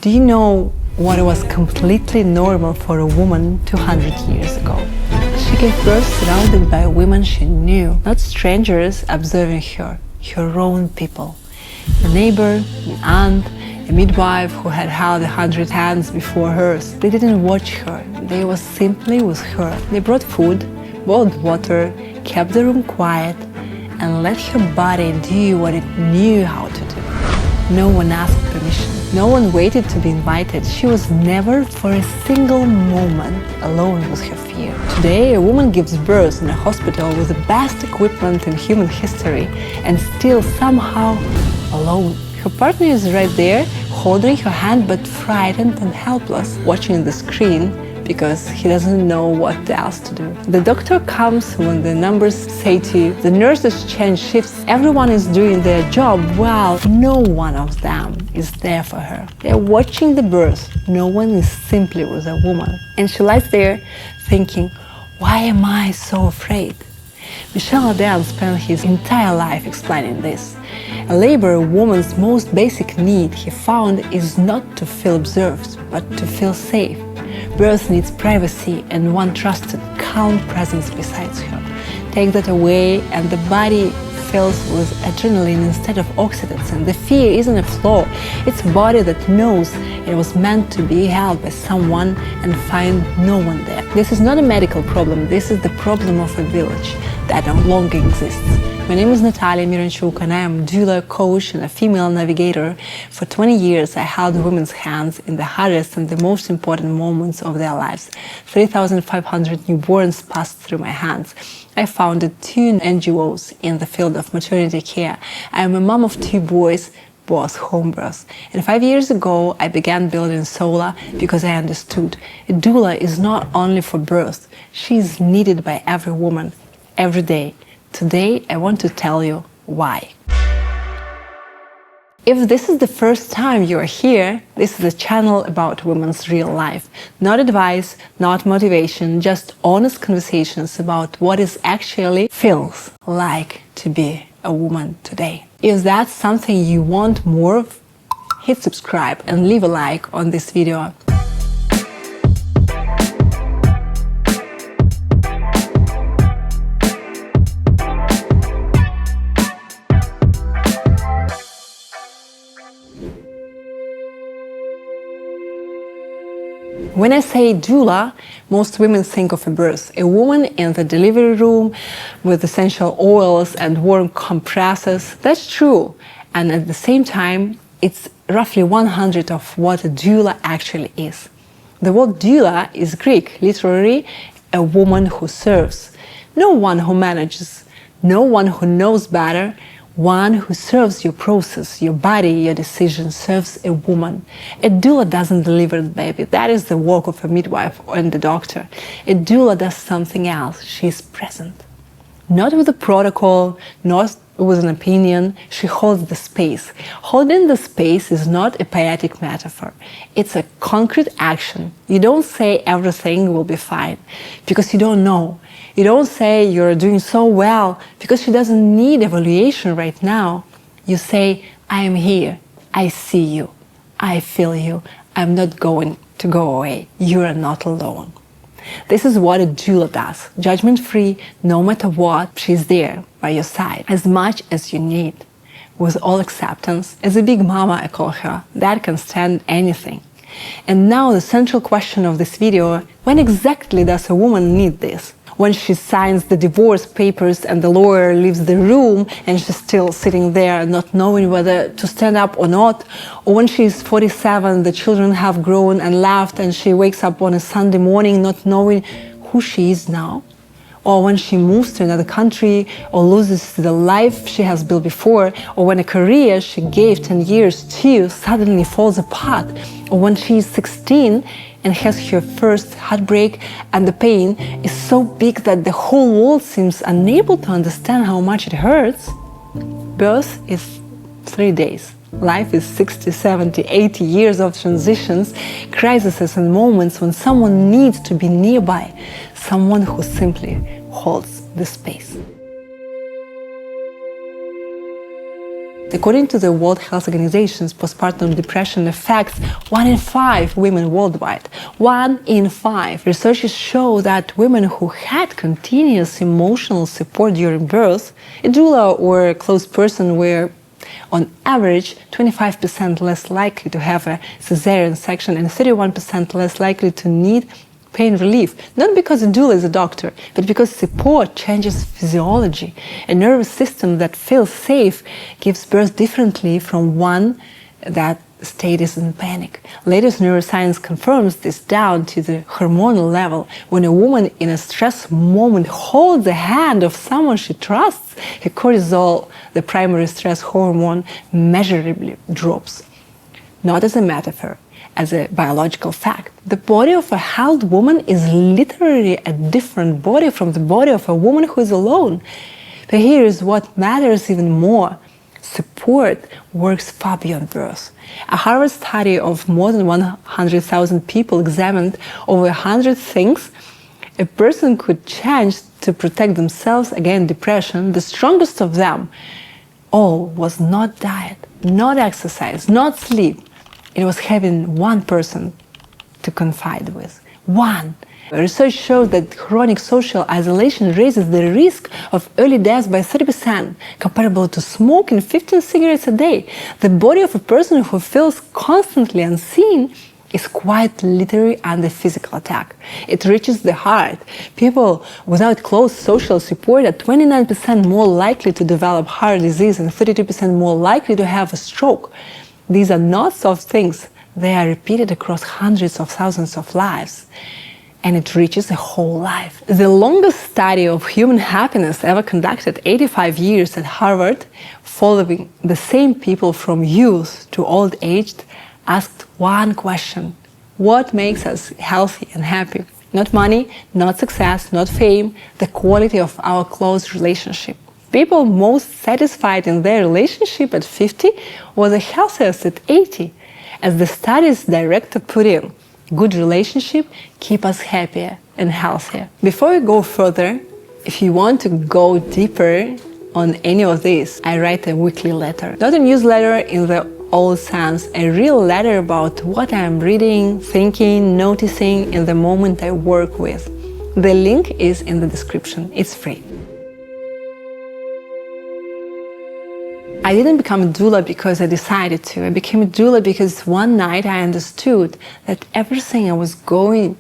Do you know what was completely normal for a woman 200 years ago? She gave birth surrounded by women she knew, not strangers observing her own people. A neighbor, an aunt, a midwife who had held 100 hands before hers. They didn't watch her, they were simply with her. They brought food, boiled water, kept the room quiet, and let her body do what it knew how to do. No one asked permission. No one waited to be invited. She was never for a single moment alone with her fear. Today, a woman gives birth in a hospital with the best equipment in human history and still somehow alone. Her partner is right there, holding her hand but frightened and helpless, watching the screen because he doesn't know what else to do. The doctor comes when the numbers say to you, the nurses change shifts, everyone is doing their job while no one of them is there for her. They're watching the birth, no one is simply with a woman. And she lies there thinking, why am I so afraid? Michel spent his entire life explaining this. A labor woman's most basic need, he found, is not to feel observed, but to feel safe. Birth needs privacy and one trusted, calm presence beside her. Take that away and the body fills with adrenaline instead of oxytocin. The fear isn't a flaw, it's a body that knows it was meant to be held by someone and find no one there. This is not a medical problem, this is the problem of a village that no longer exists. My name is Natallia Miranchuk and I am Doula, coach and a female navigator. For 20 years I held women's hands in the hardest and the most important moments of their lives. 3,500 newborns passed through my hands. I founded 2 NGOs in the field of maternity care. I am a mom of 2 boys, both home births. And 5 years ago, I began building Soula because I understood a doula is not only for birth. She is needed by every woman, every day. Today, I want to tell you why. If this is the first time you are here, this is a channel about women's real life. Not advice, not motivation, just honest conversations about what it actually feels like to be a woman today. If that's something you want more of, hit subscribe and leave a like on this video. When I say doula, most women think of a birth. A woman in the delivery room with essential oils and warm compresses. That's true. And at the same time, it's roughly 100 of what a doula actually is. The word doula is Greek, literally a woman who serves. No one who manages, no one who knows better, one who serves your process, your body, your decision, serves a woman. A doula doesn't deliver the baby. That is the work of a midwife and the doctor. A doula does something else. She is present. Not with a protocol, not with an opinion. She holds the space. Holding the space is not a poetic metaphor. It's a concrete action. You don't say everything will be fine because you don't know. You don't say you're doing so well because she doesn't need evaluation right now. You say, I am here. I see you. I feel you. I'm not going to go away. You are not alone. This is what a doula does. Judgment-free, no matter what, she's there by your side as much as you need. With all acceptance, as a big mama I call her, that can stand anything. And now the central question of this video, when exactly does a woman need this? When she signs the divorce papers and the lawyer leaves the room and she's still sitting there not knowing whether to stand up or not, or when she's 47, the children have grown and left and she wakes up on a Sunday morning not knowing who she is now, or when she moves to another country or loses the life she has built before, or when a career she gave 10 years to suddenly falls apart, or when she is 16 and has her first heartbreak and the pain is so big that the whole world seems unable to understand how much it hurts. Birth is 3 days. Life is 60, 70, 80 years of transitions, crises and moments when someone needs to be nearby, someone who simply holds the space. According to the World Health Organization's postpartum depression affects 1 in 5 women worldwide. 1 in 5. Researchers show that women who had continuous emotional support during birth, a doula or a close person were on average 25% less likely to have a cesarean section and 31% less likely to need pain relief, not because a doula is a doctor, but because support changes physiology. A nervous system that feels safe gives birth differently from one that stays in panic. Latest neuroscience confirms this down to the hormonal level. When a woman in a stress moment holds the hand of someone she trusts, her cortisol, the primary stress hormone, measurably drops. Not as a metaphor, as a biological fact. The body of a healthy woman is literally a different body from the body of a woman who is alone. But here is what matters even more. Support works far beyond birth. A Harvard study of more than 100,000 people examined over 100 things a person could change to protect themselves against depression. The strongest of them all was not diet, not exercise, not sleep. It was having one person to confide with. One. Research shows that chronic social isolation raises the risk of early death by 30%, comparable to smoking 15 cigarettes a day. The body of a person who feels constantly unseen is quite literally under physical attack. It reaches the heart. People without close social support are 29% more likely to develop heart disease and 32% more likely to have a stroke. These are not soft things. They are repeated across hundreds of thousands of lives. And it reaches a whole life. The longest study of human happiness ever conducted, 85 years at Harvard, following the same people from youth to old age, asked one question: what makes us healthy and happy? Not money, not success, not fame, the quality of our close relationship. People most satisfied in their relationship at 50 were the healthiest at 80. As the study's director put in, good relationship keep us happier and healthier. Before we go further, if you want to go deeper on any of this, I write a weekly letter. Not a newsletter in the old sense, a real letter about what I'm reading, thinking, noticing in the moment I work with. The link is in the description. It's free. I didn't become a doula because I decided to. I became a doula because one night I understood that everything I was going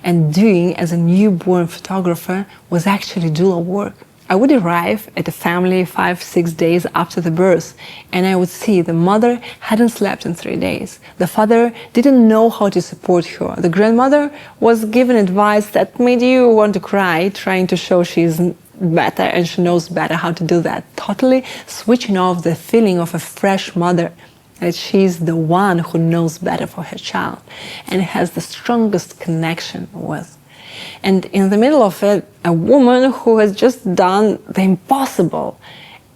and doing as a newborn photographer was actually doula work. I would arrive at the family 5-6 days after the birth, and I would see the mother hadn't slept in 3 days. The father didn't know how to support her. The grandmother was given advice that made you want to cry, trying to show she's better and she knows better how to do that. Totally switching off the feeling of a fresh mother, that she's the one who knows better for her child and has the strongest connection with. And in the middle of it, a woman who has just done the impossible,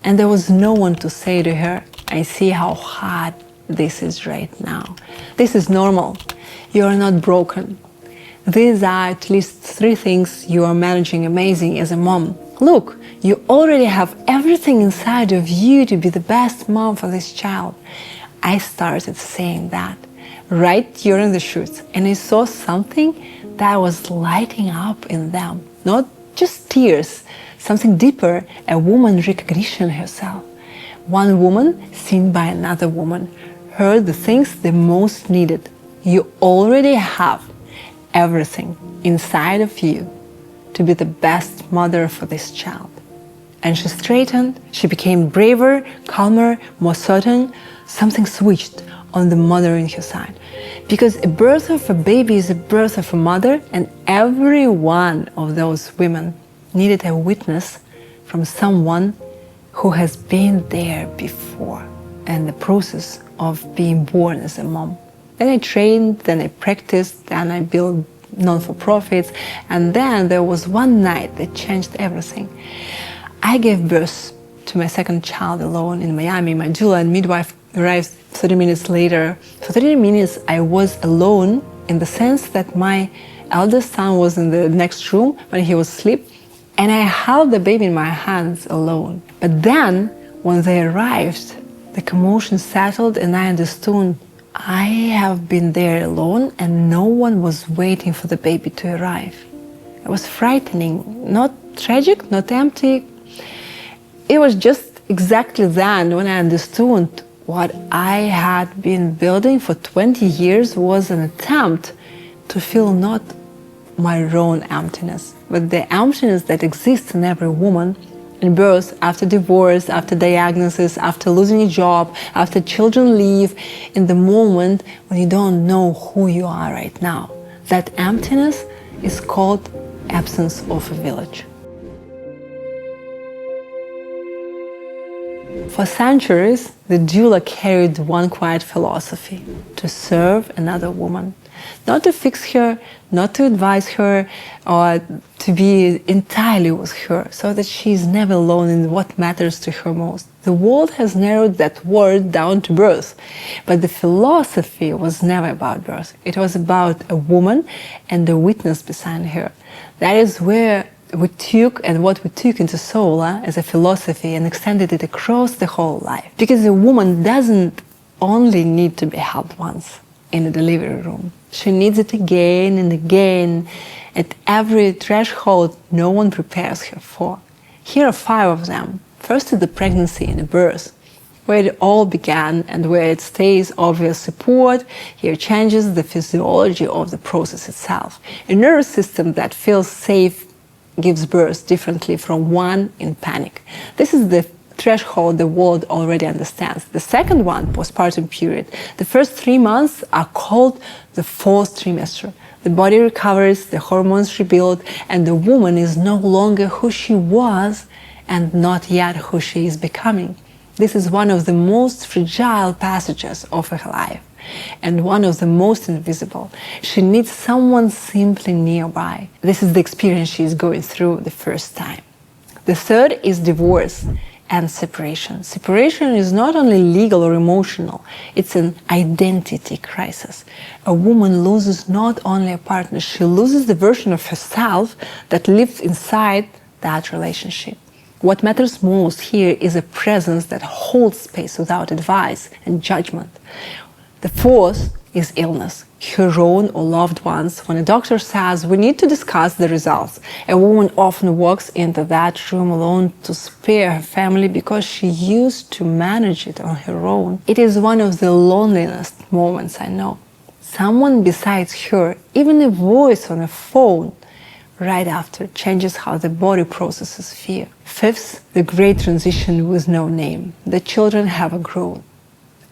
and there was no one to say to her, I see how hard this is right now. This is normal. You are not broken. These are at least 3 things you are managing amazing as a mom. Look, you already have everything inside of you to be the best mom for this child. I started saying that right during the shoots, and I saw something that was lighting up in them. Not just tears, something deeper, a woman recognition herself. One woman seen by another woman, heard the things they most needed. You already have everything inside of you to be the best mother for this child. And she straightened, she became braver, calmer, more certain. Something switched on the mother in her side. Because a birth of a baby is a birth of a mother, and every one of those women needed a witness from someone who has been there before and the process of being born as a mom. Then I trained, then I practiced, then I built non-for-profits, and then there was one night that changed everything. I gave birth to my second child alone in Miami. My doula and midwife arrived 30 minutes later. For 30 minutes I was alone in the sense that my eldest son was in the next room when he was asleep, and I held the baby in my hands alone. But then when they arrived, The commotion settled and I understood I have been there alone and no one was waiting for the baby to arrive. It was frightening, not tragic, not empty. It was just exactly then when I understood what I had been building for 20 years was an attempt to fill not my own emptiness, but the emptiness that exists in every woman in birth, after divorce, after diagnosis, after losing a job, after children leave, in the moment when you don't know who you are right now. That emptiness is called absence of a village. For centuries, the doula carried one quiet philosophy: to serve another woman. Not to fix her, not to advise her, or to be entirely with her, so that she is never alone in what matters to her most. The world has narrowed that word down to birth, but the philosophy was never about birth. It was about a woman and the witness beside her. That is where we took and what we took into Soula as a philosophy and extended it across the whole life. Because a woman doesn't only need to be held once in the delivery room. She needs it again and again at every threshold no one prepares her for. Here are 5 of them. First is the pregnancy and the birth, where it all began and where it stays obvious support. Here changes the physiology of the process itself. A nervous system that feels safe gives birth differently from one in panic. This is the threshold the world already understands. The second one, postpartum period. The first 3 months are called the 4th trimester. The body recovers, the hormones rebuild, and the woman is no longer who she was and not yet who she is becoming. This is one of the most fragile passages of her life and one of the most invisible. She needs someone simply nearby. This is the experience she is going through the first time. The third is divorce and separation. Separation is not only legal or emotional, it's an identity crisis. A woman loses not only a partner, she loses the version of herself that lives inside that relationship. What matters most here is a presence that holds space without advice and judgment. The fourth is illness, her own or loved ones. When a doctor says we need to discuss the results, a woman often walks into that room alone to spare her family because she used to manage it on her own. It is one of the loneliest moments I know. Someone besides her, even a voice on a phone, right after changes how the body processes fear. Fifth, the great transition with no name. The children have grown.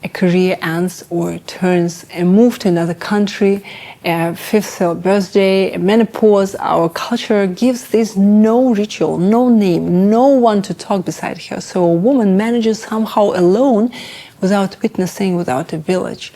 A career ends or turns, a move to another country, a 5th birthday, a menopause. Our culture gives this no ritual, no name, no one to talk beside her. So a woman manages somehow alone, without witnessing, without a village.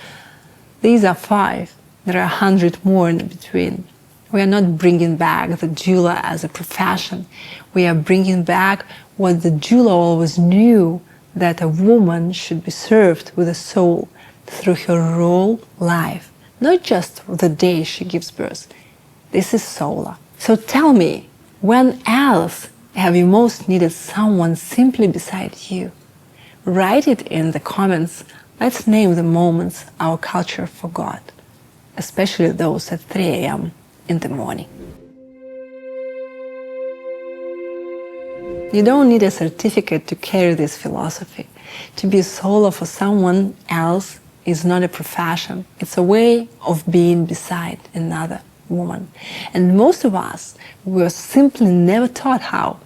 These are 5. There are 100 more in between. We are not bringing back the doula as a profession. We are bringing back what the doula always knew, that a woman should be served with a soul through her whole life, not just the day she gives birth. This is Soula. So tell me, when else have you most needed someone simply beside you? Write it in the comments. Let's name the moments our culture forgot, especially those at 3 a.m. in the morning. You don't need a certificate to carry this philosophy. To be a Soula for someone else is not a profession. It's a way of being beside another woman. And most of us were simply never taught how.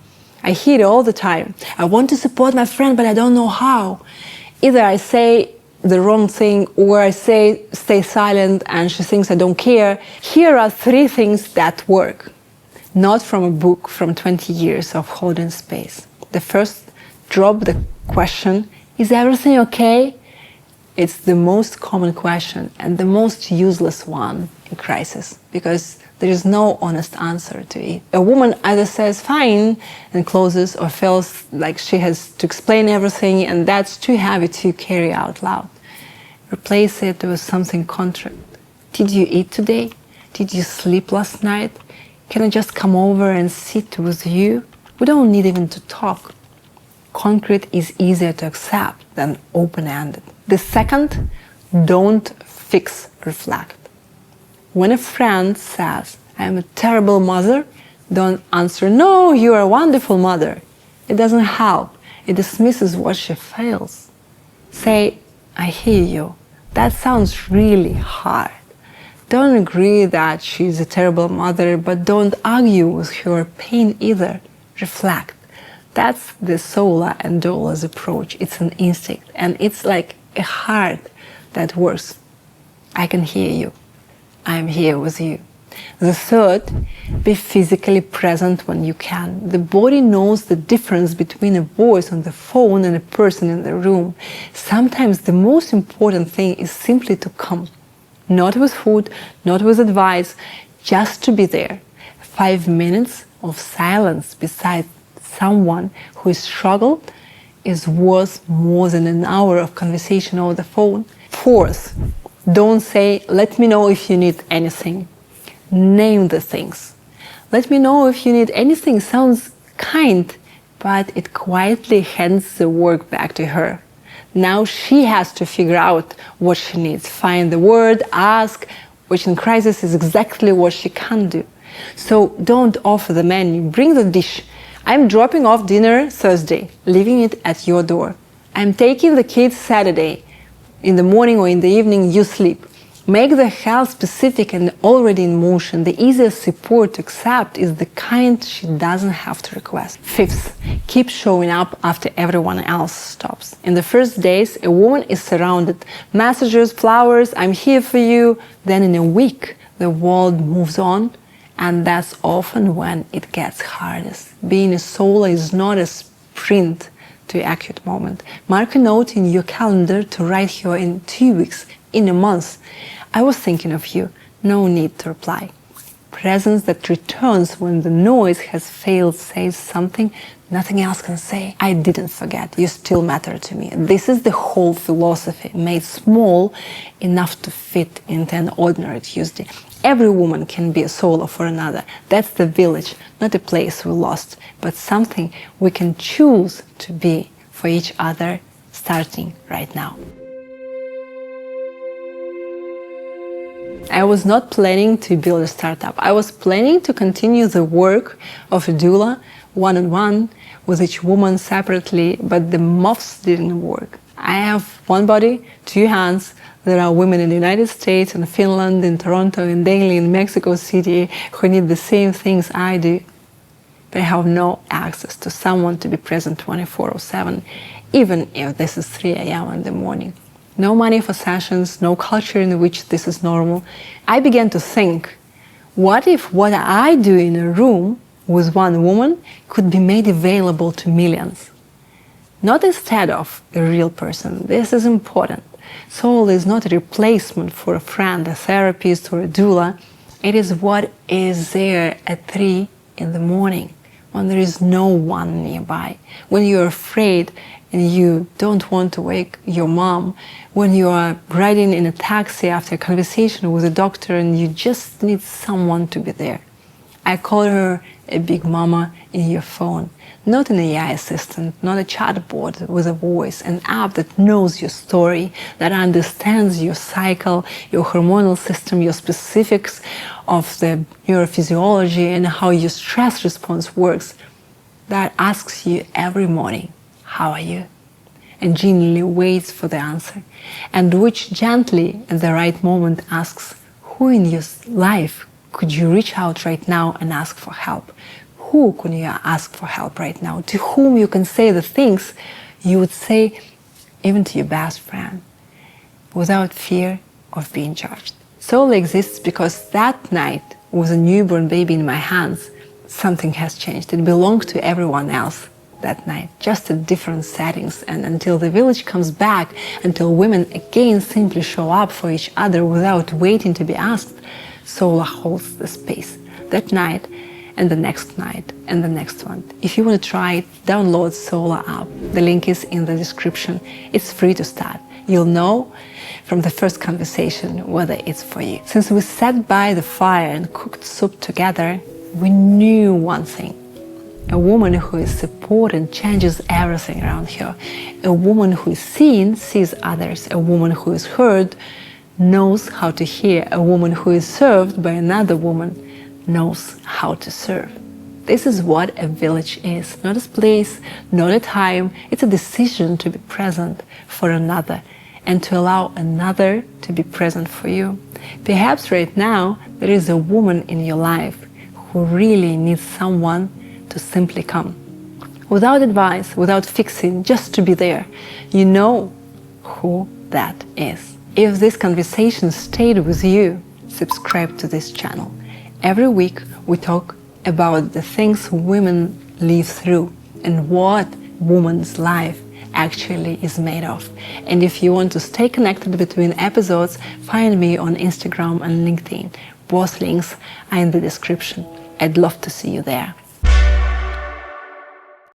I hear it all the time. I want to support my friend, but I don't know how. Either I say the wrong thing or I say stay silent and she thinks I don't care. Here are 3 things that work. Not from a book from 20 years of holding space. The first, drop the question, is everything okay? It's the most common question and the most useless one in crisis because there is no honest answer to it. A woman either says fine and closes or feels like she has to explain everything and that's too heavy to carry out loud. Replace it with something concrete. Did you eat today? Did you sleep last night? Can I just come over and sit with you? We don't need even to talk. Concrete is easier to accept than open-ended. The second, don't fix, reflect. When a friend says, I am a terrible mother, don't answer, no, you are a wonderful mother. It doesn't help. It dismisses what she feels. Say, I hear you. That sounds really hard. Don't agree that she's a terrible mother, but don't argue with her pain either. Reflect. That's the Soula and Doula's approach. It's an instinct, and it's like a heart that works. I can hear you. I'm here with you. The third, be physically present when you can. The body knows the difference between a voice on the phone and a person in the room. Sometimes the most important thing is simply to come. Not with food, not with advice, just to be there. 5 minutes of silence beside someone who is struggled is worth more than an hour of conversation over the phone. Fourth, don't say, let me know if you need anything. Name the things. Let me know if you need anything sounds kind, but it quietly hands the work back to her. Now she has to figure out what she needs, find the word, ask, which in crisis is exactly what she can't do. So don't offer the menu, bring the dish. I'm dropping off dinner Thursday, leaving it at your door. I'm taking the kids Saturday. In the morning or in the evening, you sleep. Make the health specific and already in motion. The easiest support to accept is the kind she doesn't have to request. Fifth, keep showing up after everyone else stops. In the first days, a woman is surrounded. Messages, flowers, I'm here for you. Then in a week, the world moves on, and that's often when it gets hardest. Being a soul is not a sprint to acute moment. Mark a note in your calendar to write here in 2 weeks, in a month. I was thinking of you. No need to reply. Presence that returns when the noise has failed says something nothing else can say. I didn't forget. You still matter to me. This is the whole philosophy, made small enough to fit into an ordinary Tuesday. Every woman can be a soul for another. That's the village, not a place we lost, but something we can choose to be for each other, starting right now. I was not planning to build a startup. I was planning to continue the work of a doula, one-on-one, with each woman separately, but the maths didn't work. I have one body, 2 hands. There are women in the United States, in Finland, in Toronto, in Delhi, in Mexico City, who need the same things I do. But I have no access to someone to be present 24/7, even if this is 3 a.m. in the morning. No money for sessions, no culture in which this is normal. I began to think, what if what I do in a room with one woman could be made available to millions? Not instead of a real person. This is important. Soul is not a replacement for a friend, a therapist, or a doula. It is what is there at 3 in the morning, when there is no one nearby, when you're afraid and you don't want to wake your mom, when you are riding in a taxi after a conversation with a doctor and you just need someone to be there. I call her a big mama in your phone, not an AI assistant, not a chatbot with a voice, an app that knows your story, that understands your cycle, your hormonal system, your specifics of the neurophysiology and how your stress response works, that asks you every morning, how are you? And genuinely waits for the answer, and which gently at the right moment asks, who in your life could you reach out right now and ask for help? Who could you ask for help right now? To whom you can say the things you would say even to your best friend, without fear of being judged. Soul exists because that night, with a newborn baby in my hands, something has changed. It belonged to everyone else that night, just at different settings. And until the village comes back, until women again simply show up for each other without waiting to be asked, Soula holds the space. That night, and the next night, and the next one. If you want to try it, download Soula app. The link is in the description. It's free to start. You'll know from the first conversation whether it's for you. Since we sat by the fire and cooked soup together, we knew one thing. A woman who is supported changes everything around her. A woman who is seen sees others. A woman who is heard knows how to hear. A woman who is served by another woman knows how to serve. This is what a village is. Not a place, not a time. It's a decision to be present for another and to allow another to be present for you. Perhaps right now there is a woman in your life who really needs someone to simply come. Without advice, without fixing, just to be there. You know who that is. If this conversation stayed with you, subscribe to this channel. Every week we talk about the things women live through and what woman's life actually is made of. And if you want to stay connected between episodes, find me on Instagram and LinkedIn. Both links are in the description. I'd love to see you there.